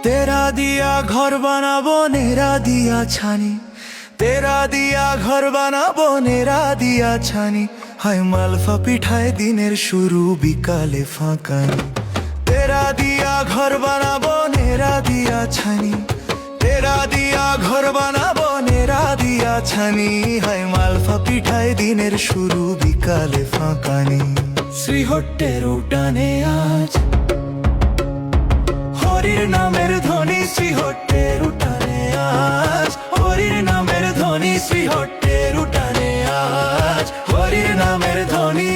तेरा दिया घर बनाबो नेरा दिया छानी, तेरा दिया घर बनाबो नेरा दिया छानी। हाय मालफा पिठाए दिनेर शुरू बिकाले फाঁকানি। तेरा दिया घर बनाबो नेरा दिया छानी, तेरा दिया घर बनाबो नेरा दिया छानी। हाय मालफा पिठाए दिनेर शुरू बिकाले फाঁকানি। শ্রীহট্টের উঠানে আজ হরির নামের ধ্বনি, শ্রীহট্টের উঠানে আজ হরির নামের ধ্বনি, শ্রীহট্টের উঠানে আজ হরির নামের ধ্বনি।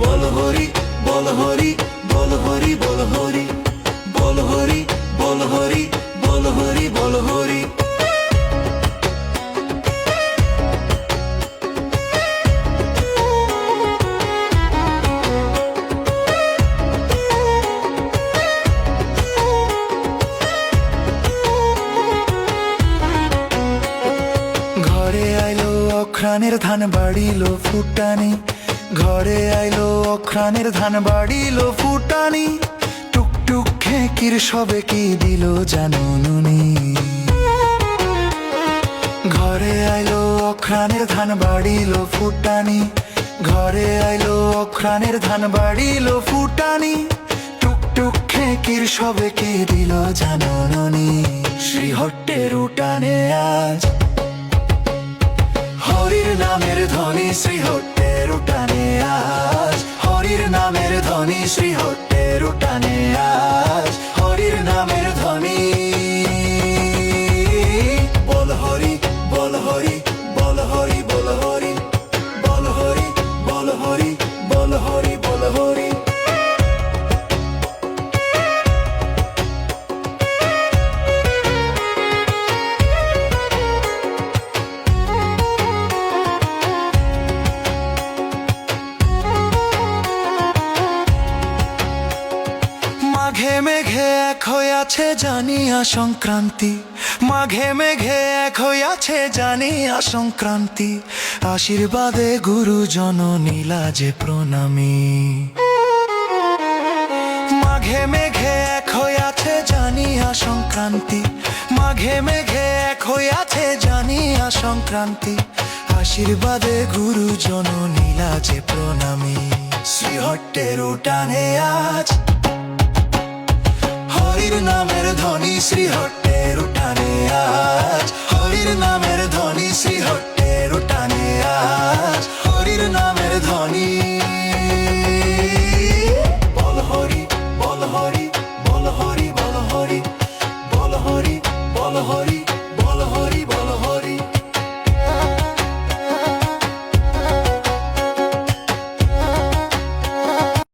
বল হরি বল হরি বল হরি বল হরি বল হরি বল হরি বল হরি বল হরি। ঘরে আইলো অঘ্রাণের ধান বাড়িলো ফুটানি, ঘরে আইলো অঘ্রাণের ধান বাড়িলো ফুটানি। টুকটুক খেকির সবে কি দিল জানুনি। ঘরে আইলো অঘ্রাণের ধান বাড়িলো ফুটানি, ঘরে আইলো অঘ্রাণের ধান বাড়িলো ফুটানি। টুকটুক খেকির সবে কি দিল জানুনি। শ্রীহট্টের উঠানে আজ হরির নামের ধ্বনি, শ্রীহট্টের উঠানে আজ হরির নামের ধ্বনি, শ্রীহট্টের উঠানে আজ হরির নামের ধ্বনি। বল হরি বল হরি বল হরি বল হরি বল হরি বল হরি বল হরি বল হরি। মাঘে মেঘে এক হইয়াছে জানিয়া সংক্রান্তি, মাঘে মেঘে এক হইয়াছে জানিয়া সংক্রান্তি। আশীর্বাদে গুরুজন নীলা যে প্রণামী। মাঘে মেঘে এক হইয়াছে জানিয়া সংক্রান্তি, মাঘে মেঘে এক হইয়াছে জানিয়া সংক্রান্তি। আশীর্বাদে গুরুজন নীলা যে প্রণামী। শ্রীহট্টের উঠানে আজ হরির নামের ধ্বনি, শ্রীহট্টের উঠানে আজ হরির নামের ধ্বনি, শ্রীহট্টের উঠানে আজ হরির নামের ধ্বনি। বল হরি বল হরি বল হরি বল হরি বল হরি বল হরি